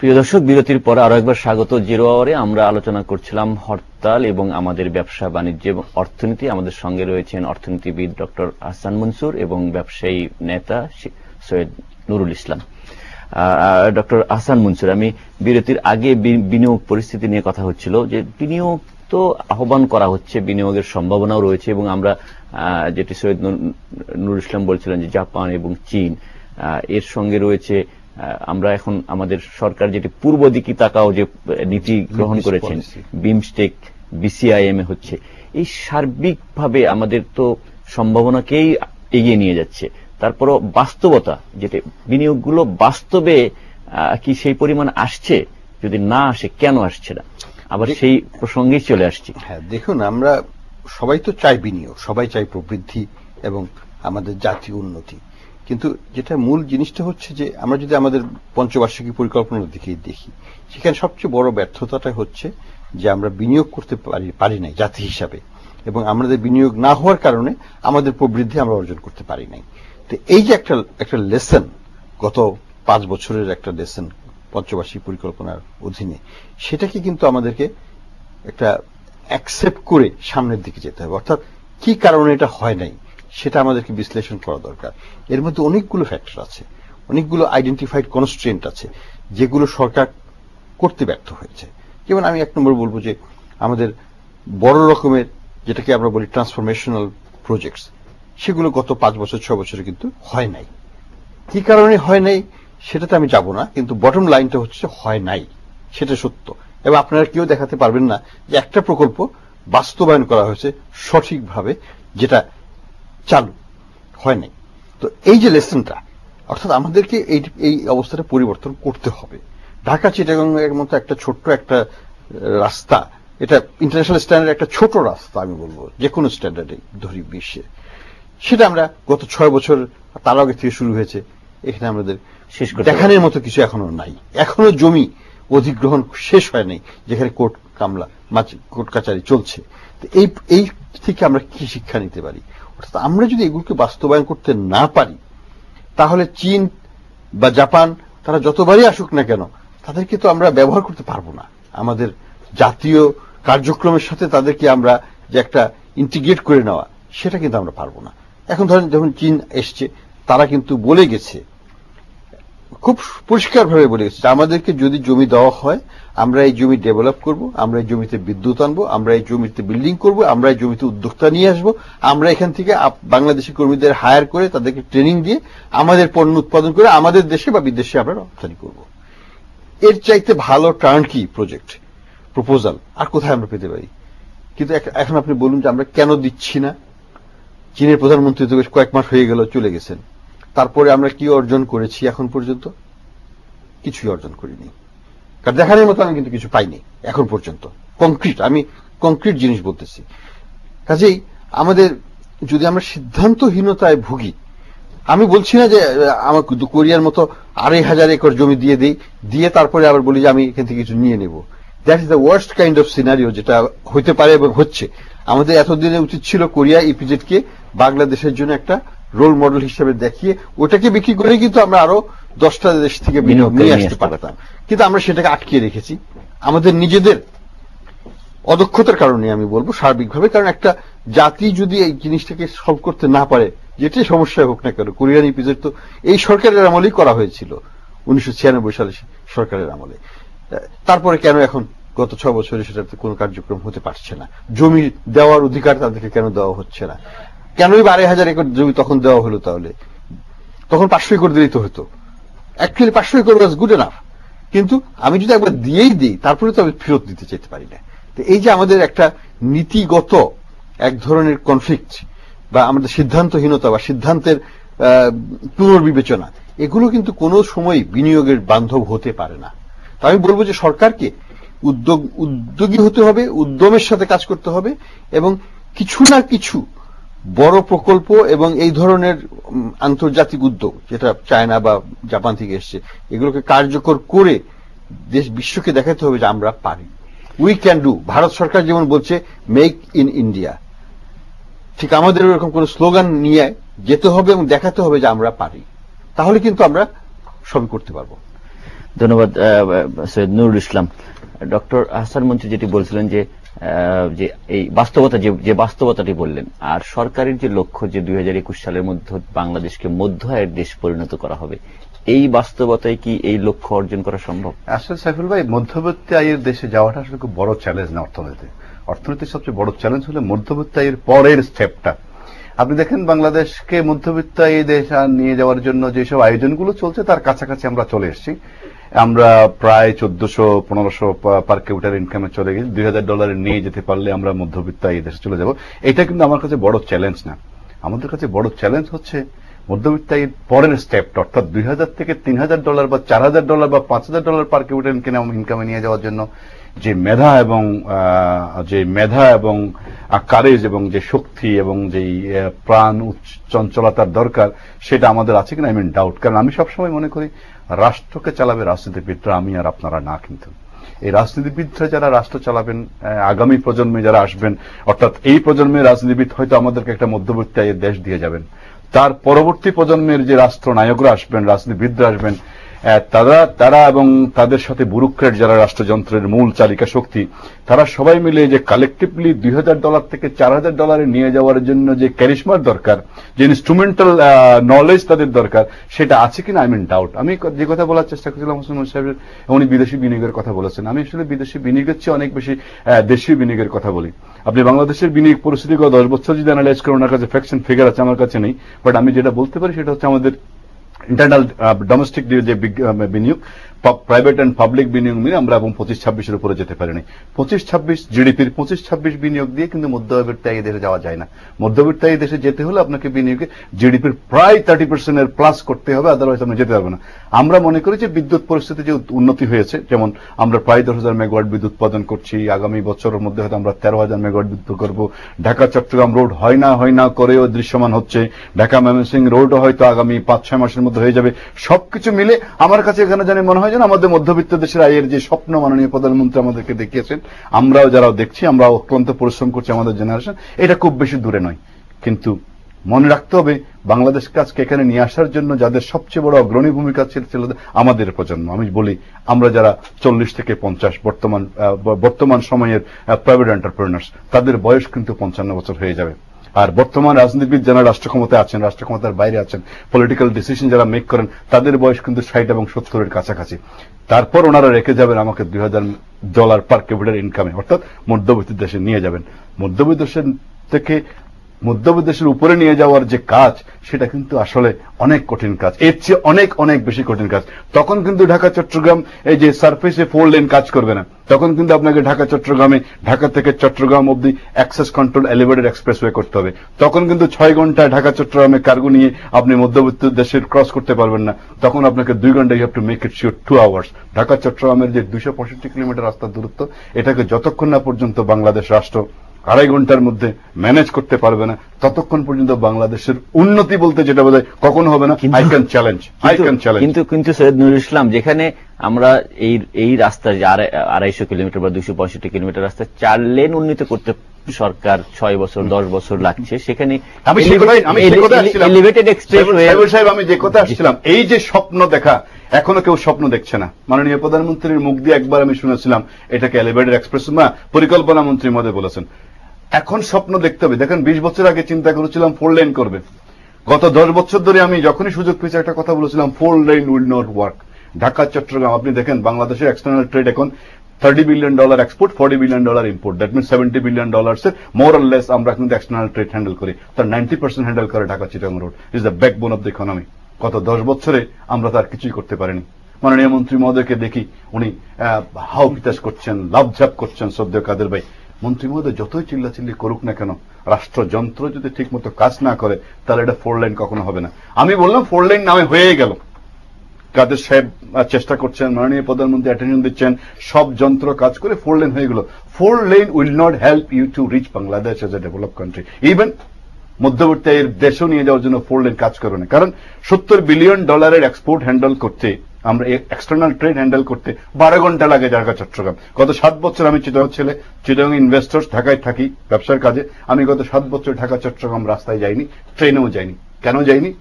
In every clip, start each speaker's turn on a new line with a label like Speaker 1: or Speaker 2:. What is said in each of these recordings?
Speaker 1: প্রিয় দর্শক, বিরতির পর আরো একবার স্বাগত জিরো আওয়ারে। আমরা আলোচনা করছিলাম হরতাল এবং আমাদের ব্যবসা বাণিজ্য এবং অর্থনীতি। আমাদের সঙ্গে রয়েছেন অর্থনীতিবিদ ডক্টর আহসান মনসুর এবং ব্যবসায়ী নেতা সৈয়দ নুরুল ইসলাম। ডক্টর আহসান মনসুর, আমি বিরতির আগে বিনিয়োগ পরিস্থিতি নিয়ে কথা হচ্ছিল যে বিনিয়োগ তো আহ্বান করা হচ্ছে, বিনিয়োগের সম্ভাবনাও রয়েছে এবং আমরা যেটি সৈয়দ নুরুল ইসলাম বলছিলেন যে জাপান এবং চীন এর সঙ্গে রয়েছে। আমরা এখন আমাদের সরকার যেটি পূর্ব দিকে তাকাও যে নীতি গ্রহণ করেছেন, বিমস্টেক বিসিআইএম এ হচ্ছে, এই সার্বিকভাবে আমাদের তো সম্ভাবনাকেই এগিয়ে নিয়ে যাচ্ছে। তারপরও বাস্তবতা যেটা, বিনিয়োগগুলো বাস্তবে কি সেই পরিমাণ আসছে? যদি না আসে কেন আসছে না? আবার সেই প্রসঙ্গেই চলে আসছি।
Speaker 2: হ্যাঁ, দেখুন, আমরা সবাই তো চাই বিনিয়োগ, সবাই চাই প্রবৃদ্ধি এবং আমাদের জাতীয় উন্নতি, কিন্তু যেটা মূল জিনিসটা হচ্ছে যে আমরা যদি আমাদের পঞ্চবার্ষিকী পরিকল্পনার দিকে দেখি, সেখানে সবচেয়ে বড় ব্যর্থতাটা হচ্ছে যে আমরা বিনিয়োগ করতে পারি নাই জাতি হিসাবে, এবং আমাদের বিনিয়োগ না হওয়ার কারণে আমাদের প্রবৃদ্ধি আমরা অর্জন করতে পারি নাই। তো এই যে একটা লেসন, গত 5 বছরের একটা লেসন পঞ্চবার্ষিক পরিকল্পনার অধীনে, সেটাকে কিন্তু আমাদেরকে একটা অ্যাকসেপ্ট করে সামনের দিকে যেতে হবে। অর্থাৎ কি কারণে এটা হয় নাই সেটা আমাদেরকে বিশ্লেষণ করা দরকার। এর মধ্যে অনেকগুলো ফ্যাক্টর আছে, অনেকগুলো আইডেন্টিফাইড কনস্ট্রেন্ট আছে যেগুলো সরকার করতে ব্যর্থ হয়েছে। যেমন আমি 1 নম্বর বলবো যে আমাদের বড় রকমের যেটাকে আমরা বলি ট্রান্সফরমেশনাল প্রজেক্টস, সেগুলো গত 5 বছর 6 বছরে কিন্তু হয় নাই। কি কারণে হয় নাই সেটাতে আমি যাব না, কিন্তু বটম লাইনটা হচ্ছে হয় নাই, সেটা সত্য। এবং আপনারা কেউ দেখাতে পারবেন না যে একটা প্রকল্প বাস্তবায়ন করা হয়েছে সঠিকভাবে, যেটা চালু হয় নাই। তো এই যে লেসনটা, অর্থাৎ আমাদেরকে এই অবস্থাটা পরিবর্তন করতে হবে। ঢাকা চিটাগাংয়ের মতো একটা ছোট্ট একটা রাস্তা, এটা ইন্টারন্যাশনাল স্ট্যান্ডার্ড একটা ছোট রাস্তা, আমি বলবো যে কোনো স্ট্যান্ডার্ডে ধরি বিশ্বে, সেটা আমরা গত 6 বছর তার আগে থেকে শুরু হয়েছে, এখানে আমাদের দেখানোর মতো কিছু এখনো নাই। এখনো জমি অধিগ্রহণ শেষ হয় নাই, যেখানে কোর্ট কাচারি চলছে। তো এই থেকে আমরা কি শিক্ষা নিতে পারি? অর্থাৎ আমরা যদি এগুলোকে বাস্তবায়ন করতে না পারি, তাহলে চীন বা জাপান তারা যতবারই আসুক না কেন, তাদেরকে তো আমরা ব্যবহার করতে পারবো না। আমাদের জাতীয় কার্যক্রমের সাথে তাদেরকে আমরা যে একটা ইন্টিগ্রেট করে নেওয়া, সেটা কিন্তু আমরা পারবো না। এখন ধরেন যখন চীন এসছে, তারা কিন্তু বলে গেছে, খুব পরিষ্কারভাবে বলে গেছে, আমাদেরকে যদি জমি দেওয়া হয়, আমরা এই জমি ডেভেলপ করব, আমরা এই জমিতে বিদ্যুৎ আনবো, আমরা এই জমিতে বিল্ডিং করব, আমরা এই জমিতে উদ্যোক্তা নিয়ে আসবো, আমরা এখান থেকে বাংলাদেশি কর্মীদের হায়ার করে তাদেরকে ট্রেনিং দিয়ে আমাদের পণ্য উৎপাদন করে আমাদের দেশে বা বিদেশে আমরা রপ্তানি করব। এর চাইতে ভালো টার্নকি প্রজেক্ট প্রপোজাল আর কোথায় আমরা পেতে পারি? কিন্তু এখন আপনি বলুন যে আমরা কেন দিচ্ছি না? চীনের প্রধানমন্ত্রী তো বেশ কয়েক মাস হয়ে গেল, চলে গেছেন। তারপরে আমরা কি অর্জন করেছি? এখন পর্যন্ত কিছুই অর্জন করিনি, কারণ দেখানোর মতো আমি কিন্তু কিছু পাইনি এখন পর্যন্ত। আমি কংক্রিট জিনিস বলতেছি। কাজেই আমাদের যদি আমরা সিদ্ধান্তহীনতায় ভুগি, আমি বলছি না যে আমার কোরিয়ার মতো 2,500 একর জমি দিয়ে তারপরে আবার বলি যে আমি এখান থেকে কিছু নিয়ে নেব। That is the worst kind of scenario, যেটা হইতে পারে এবং হচ্ছে। আমাদের এতদিনে উচিত ছিল কোরিয়া ইপিজেডকে বাংলাদেশের জন্য একটা রোল মডেল হিসেবে দেখিয়ে ওটাকে বিক্রি করে কিন্তু আমরা আরো 10টা দেশ থেকে বিনিয়োগ নিয়ে আসতে পারতাম, কিন্তু আমরা সেটাকে আটকিয়ে রেখেছি আমাদের নিজেদের অদক্ষতার কারণে, আমি বলবো সার্বিকভাবে। কারণ একটা জাতি যদি এই জিনিসটাকে সলভ করতে না পারে, যেটাই সমস্যা হোক না কেন, কোরিয়ান ইপিজেড তো এই সরকারের আমলেই করা হয়েছিল, 1996 সালে সরকারের আমলে। তারপরে কেন এখন গত 6 বছরে সেটাতে কোনো কার্যক্রম হতে পারছে না? জমি দেওয়ার অধিকার তাদেরকে কেন দেওয়া হচ্ছে না? কেনই 12,000 একর জমি তখন দেওয়া হলো? তাহলে তখন 500 একর দিলেই তো হতো। Actually 500 acre was good enough, কিন্তু আমি যদি একবার দিয়েই দিই, তারপরে তো আমি ফেরত দিতে চাইতে পারি না। তো এই যে আমাদের একটা নীতিগত এক ধরনের কনফ্লিক্ট, বা আমাদের সিদ্ধান্তহীনতা বা সিদ্ধান্তের পুনর্বিবেচনা, এগুলো কিন্তু কোনো সময় বিনিয়োগের বান্ধব হতে পারে না। তো আমি বলবো যে সরকারকে উদ্যোগী হতে হবে, উদ্যমের সাথে কাজ করতে হবে, এবং কিছু না কিছু বড় প্রকল্প এবং এই ধরনের আন্তর্জাতিক উদ্যোগ, যেটা চায়না বা জাপান থেকে এসছে, এগুলোকে কার্যকর করে বিশ্বকে দেখাতে হবে যে আমরা পারি, উই ক্যান ডু। ভারত সরকার যেমন বলছে মেক ইন ইন্ডিয়া, ঠিক আমাদের এরকম কোন স্লোগান নিয়ে যেতে হবে এবং দেখাতে হবে যে আমরা পারি, তাহলে কিন্তু আমরা সবই করতে পারবো।
Speaker 1: ধন্যবাদ সৈয়দ নুরুল ইসলাম। ডক্টর আহসান মঞ্চু যেটি বলছিলেন যে যে এই বাস্তবতা যে বাস্তবতাটি বললেন, আর সরকারের যে লক্ষ্য যে 2021 সালের মধ্যে বাংলাদেশকে মধ্য আয়ের দেশ পরিণত করা হবে, এই বাস্তবতায় কি এই লক্ষ্য অর্জন করা সম্ভব?
Speaker 3: আসলে সাইফুল ভাই, মধ্যবিত্ত আয়ের দেশে যাওয়াটা আসলে খুব বড় চ্যালেঞ্জ না অর্থনীতির সবচেয়ে বড় চ্যালেঞ্জ হলো মধ্যবিত্ত আয়ের পরের স্টেপটা। আপনি দেখেন বাংলাদেশকে মধ্যবিত্ত এই দেশ নিয়ে যাওয়ার জন্য যেসব আয়োজনগুলো চলছে তার কাছাকাছি আমরা চলে এসেছি। আমরা প্রায় 1400-1500 পার ক্যাপিটাল ইনকামে চলে গেছি। $2000 নিয়ে যেতে পারলে আমরা মধ্যবিত্ত এই দেশে চলে যাব। এটা কিন্তু আমার কাছে বড় চ্যালেঞ্জ না। আমাদের কাছে বড় চ্যালেঞ্জ হচ্ছে মধ্যবিত্ত আয়ের পরের স্টেপটা, অর্থাৎ $2000 থেকে $3000 বা $4000 বা $5000 পার ক্যাপিটাল ইনকামে নিয়ে যাওয়ার জন্য যে মেধা এবং কারেজ এবং যে শক্তি এবং যে প্রাণ চঞ্চলতার দরকার, সেটা আমাদের আছে কিনা ডাউট। কারণ আমি সবসময় মনে করি রাষ্ট্রকে চালাবে রাজনীতিবিদরা, আমি আর আপনারা না। কিন্তু এই রাজনীতিবিদরা যারা রাষ্ট্র চালাবেন, আগামী প্রজন্মে যারা আসবেন, অর্থাৎ এই প্রজন্মের রাজনীতিবিদ হয়তো আমাদেরকে একটা মধ্যবিত্ত আয়ের দেশ দিয়ে যাবেন। তার পরবর্তী প্রজন্মের যে রাষ্ট্র নায়করা আসবেন, রাজনীতিবিদরা আসবেন, তারা এবং তাদের সাথে ব্যুরোক্র্যাট যারা রাষ্ট্রযন্ত্রের মূল চালিকা শক্তি, তারা সবাই মিলে যে কালেকটিভলি $2000 থেকে $4000 নিয়ে যাওয়ার জন্য যে ক্যারিশমার দরকার, যে ইনস্ট্রুমেন্টাল নলেজ তাদের দরকার, সেটা আছে কিনা ডাউট। আমি যে কথা বলার চেষ্টা করছিলাম হোসেন সাহেবের, উনি বিদেশি বিনিয়োগের কথা বলেছেন। আমি আসলে বিদেশি বিনিয়োগের চেয়ে অনেক বেশি দেশীয় বিনিয়োগের কথা বলি। আপনি বাংলাদেশের বিনিয়োগ পরিস্থিতি গত 10 বছর যদি অ্যানালাইজ করেন, ওনার কাছে ফ্যাক্ট এন্ড ফিগার আছে, আমার কাছে নেই। বাট আমি যেটা বলতে পারি সেটা হচ্ছে আমাদের ইন্টারনাল ডোমেস্টিক যে বিনিয়োগ, প্রাইভেট এন্ড পাবলিক বিনিয়োগ মিলে আমরা এবং 25-26 উপরে যেতে পারিনি। 25-26 জিডিপির 25-26 বিনিয়োগ দিয়ে কিন্তু মধ্যবিত্ত এই দেশে যাওয়া যায় না। মধ্যবিত্ত এই দেশে যেতে হলে আপনাকে বিনিয়োগে জিডিপির প্রায় 30% প্লাস করতে হবে, আদারওয়াইজ আপনি যেতে পারবেন না। আমরা মনে করি যে বিদ্যুৎ পরিস্থিতি যে উন্নতি হয়েছে, যেমন আমরা প্রায় 10,000 মেগাওয়াট বিদ্যুৎ উৎপাদন করছি, আগামী বছরের মধ্যে হয়তো আমরা 13,000 মেগাওয়াট বিদ্যুৎ করব। ঢাকা চট্টগ্রাম রোড হয় না করেও দৃশ্যমান হচ্ছে। ঢাকা ময়মনসিংহ রোডও হয়তো আগামী 5-6 মাসের মধ্যে হয়ে যাবে। সবকিছু মিলে আমার কাছে এখানে জানি মনে হয় যেন আমাদের মধ্যবিত্ত দেশের আয়ের যে স্বপ্ন মাননীয় প্রধানমন্ত্রী আমাদেরকে দেখিয়েছেন, আমরাও যারা দেখছি, আমরা অত্যন্ত পরিশ্রম করছি, আমাদের জেনারেশন, এটা খুব বেশি দূরে নয়। কিন্তু মনে রাখতে হবে বাংলাদেশকে আজকে এখানে নিয়ে আসার জন্য যাদের সবচেয়ে বড় অগ্রণী ভূমিকা ছিল আমাদের প্রজন্ম। আমি বলি আমরা যারা 40 থেকে 50 বর্তমান সময়ের প্রাইভেট এন্টারপ্রেনার্স, তাদের বয়স কিন্তু 55 বছর হয়ে যাবে। আর বর্তমান রাজনীতিবিদ যারা রাষ্ট্র ক্ষমতায় আছেন, রাষ্ট্র ক্ষমতার বাইরে আছেন, পলিটিক্যাল ডিসিশন যারা মেক করেন, তাদের বয়স কিন্তু 60 এবং 70-এর কাছাকাছি। তারপর ওনারা রেখে যাবেন আমাকে $2000 পার ক্যাপিটাল ইনকামে, অর্থাৎ মধ্যবিত্ত দেশে নিয়ে যাবেন। মধ্যবিত্ত দেশের থেকে মধ্যবিত্ত দেশের উপরে নিয়ে যাওয়ার যে কাজ, সেটা কিন্তু আসলে অনেক কঠিন কাজ, এর চেয়ে অনেক বেশি কঠিন কাজ। তখন কিন্তু ঢাকা চট্টগ্রাম এই যে সার্ফেসে 4 লেন কাজ করবে না। তখন কিন্তু আপনাকে ঢাকা থেকে চট্টগ্রাম অব্দি অ্যাক্সেস কন্ট্রোল এলিভেটেড এক্সপ্রেসওয়ে করতে হবে। তখন কিন্তু 6 ঘন্টায় ঢাকা চট্টগ্রামে কার্গো নিয়ে আপনি মধ্যবিত্ত দেশের ক্রস করতে পারবেন না। তখন আপনাকে 2 ঘন্টা, you have to make it sure 2 hours. Dhaka চট্টগ্রামের যে 265 কিলোমিটার রাস্তার দূরত্ব, এটাকে যতক্ষণ না পর্যন্ত বাংলাদেশ রাষ্ট্র 2.5 ঘন্টার মধ্যে ম্যানেজ করতে পারবে না, ততক্ষণ পর্যন্ত বাংলাদেশের উন্নতি বলতে যেটা বোঝায় কখনো হবে না। I can challenge.
Speaker 1: কিন্তু সৈয়দ নুরুল ইসলাম, যেখানে আমরা এই রাস্তা যে 250 কিলোমিটার বা 265 কিলোমিটার রাস্তা 4 লেন উন্নীত করতে সরকার 6 বছর 10 বছর লাগছে, সেখানে এলিভেটেড এক্সপ্রেসওয়ে।
Speaker 3: আমি যে কথা আসছিলাম, এই যে স্বপ্ন দেখা, এখনো কেউ স্বপ্ন দেখছে না। মাননীয় প্রধানমন্ত্রীর মুখ দিয়ে একবার আমি শুনেছিলাম এটাকে এলিভেটেড এক্সপ্রেস, পরিকল্পনা মন্ত্রী মহোদয় বলেছেন। এখন স্বপ্ন দেখতে হবে। দেখেন 20 বছর আগে চিন্তা করেছিলাম 4 লেন করবে। গত 10 বছর ধরে আমি যখনই সুযোগ পেয়েছি একটা কথা বলেছিলাম, 4 lane will not work. Dhaka Chittagong, আপনি দেখেন বাংলাদেশের এক্সটার্নাল ট্রেড এখন $30 billion export, $40 billion import. That means $70 billion এর মোর অর লেস আমরা কিন্তু এক্সটার্নাল ট্রেড হ্যান্ডেল করি। তার 90% হ্যান্ডেল করে Dhaka Chittagong road. Is the backbone of the economy. গত 10 বছরে আমরা তার কিছুই করতে পারিনি। মাননীয় মন্ত্রী মহোদয়কে দেখি উনি হাও বিতাস করছেন, লাভঝাপ করছেন। শ্রদ্ধেয় কাদের ভাই, মন্ত্রী মহোদয় যতই চিল্লাচিল্লি করুক না কেন, রাষ্ট্রযন্ত্র যদি ঠিক মতো কাজ না করে, তাহলে এটা 4 লেন কখনো হবে না। আমি বললাম 4 লেন নামে হয়ে গেল। কাদের সাহেব চেষ্টা করছেন, মাননীয় প্রধানমন্ত্রী অ্যাটেনশন দিচ্ছেন, সব যন্ত্র কাজ করে 4 লেন হয়ে গেল। 4 lane will not help you to reach Bangladesh as a develop country. Even মধ্যবর্তী এর দেশও নিয়ে যাওয়ার জন্য 4 লেন কাজ করে না। কারণ $70 বিলিয়ন এক্সপোর্ট হ্যান্ডেল করতে, আমরা এক্সটার্নাল ট্রেড হ্যান্ডেল করতে 12 ঘন্টা লাগে ঢাকা চট্টগ্রাম। গত 7 বছর আমি চিটাগং ইনভেস্টর্স, ঢাকায় থাকি ব্যবসার কাজে। আমি গত 7 বছর ঢাকা চট্টগ্রাম রাস্তায় যাইনি, ট্রেনেও যাইনি। কেন যাইনি?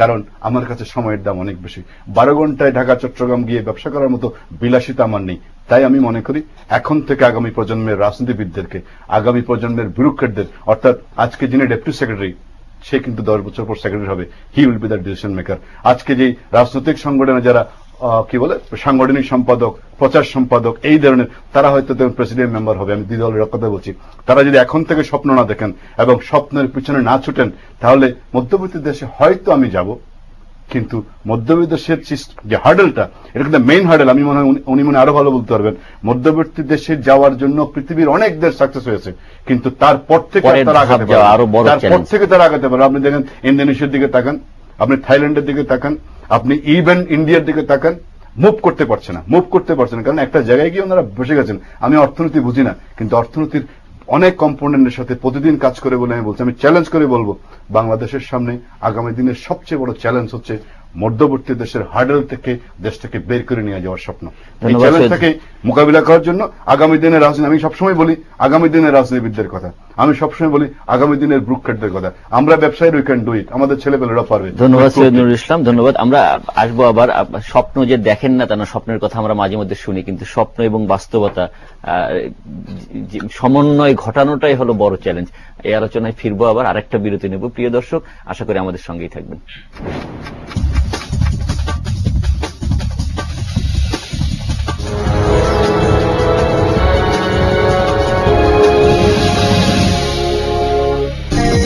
Speaker 3: কারণ আমার কাছে সময়ের দাম অনেক বেশি। 12 ঘন্টায় ঢাকা চট্টগ্রাম গিয়ে ব্যবসা করার মতো বিলাসিতা আমার নেই। তাই আমি মনে করি এখন থেকে আগামী প্রজন্মের রাজনীতিবিদদেরকে, আগামী প্রজন্মের ব্যুরোক্রেটদের, অর্থাৎ আজকে যিনি ডেপুটি সেক্রেটারি সে কিন্তু 10 বছর পর সেক্রেটারি হবে, he will be the decision maker. আজকে যে রাজনৈতিক সংগঠনে যারা কি বলে সাংগঠনিক সম্পাদক, প্রচার সম্পাদক এই ধরনের, তারা হয়তো প্রেসিডেন্ট মেম্বার হবে, আমি দুই দলের কথা বলছি। তারা যদি এখন থেকে স্বপ্ন না দেখেন এবং স্বপ্নের পিছনে না ছুটেন, তাহলে মধ্যবর্তী দেশে হয়তো আমি যাব, কিন্তু মধ্যবর্তী দেশের যে হার্ডেলটা, এটা কিন্তু মেইন হার্ডেল। আমি মনে হয় উনি মনে আরো ভালো বলতে পারবেন। মধ্যবর্তী দেশে যাওয়ার জন্য পৃথিবীর অনেক দেশ সাকসেস হয়েছে, কিন্তু তারপর থেকে তারা আগাতে পারে, তারপর থেকে তারা আগাতে পারে। আপনি দেখেন ইন্দোনেশিয়ার দিকে তাকান, আপনি থাইল্যান্ডের দিকে তাকান, আপনি ইভেন ইন্ডিয়ার দিকে তাকান, মুভ করতে পারছে না, কারণ একটা জায়গায় গিয়ে ওনারা বসে গেছেন। আমি অর্থনীতি বুঝি না, কিন্তু অর্থনীতির অনেক কম্পোনেন্টের সাথে প্রতিদিন কাজ করে বলে আমি বলছি, আমি চ্যালেঞ্জ করে বলবো, বাংলাদেশের সামনে আগামী দিনের সবচেয়ে বড় চ্যালেঞ্জ হচ্ছে মধ্যবর্তী দেশের হার্ডেল থেকে দেশটাকে বের করে নিয়ে যাওয়ার স্বপ্ন। এই চ্যালেঞ্জটাকে মোকাবিলা করার জন্য আগামী দিনের রাজনীতি, আমি সবসময় বলি আগামী দিনের রাজনীতিবিদদের কথা, আমি সবসময় বলি আগামী দিনের ব্যুরোক্রেটদের কথা। আমরা ব্যবসায়ীরা উই ক্যান ডু ইট, আমাদের ছেলেপেলেরা পারবে।
Speaker 1: ধন্যবাদ সৈয়দ নুরুল ইসলাম, ধন্যবাদ। আমরা আসবো আবার। স্বপ্ন যে দেখেন না তা না, স্বপ্নের কথা আমরা মাঝে মধ্যে শুনি, কিন্তু স্বপ্ন এবং বাস্তবতা সমন্বয় ঘটানোটাই হলো বড় চ্যালেঞ্জ। এই আলোচনায় ফিরবো আবার, আরেকটা বিরতি নেব। প্রিয় দর্শক, আশা করি আমাদের সঙ্গেই থাকবেন।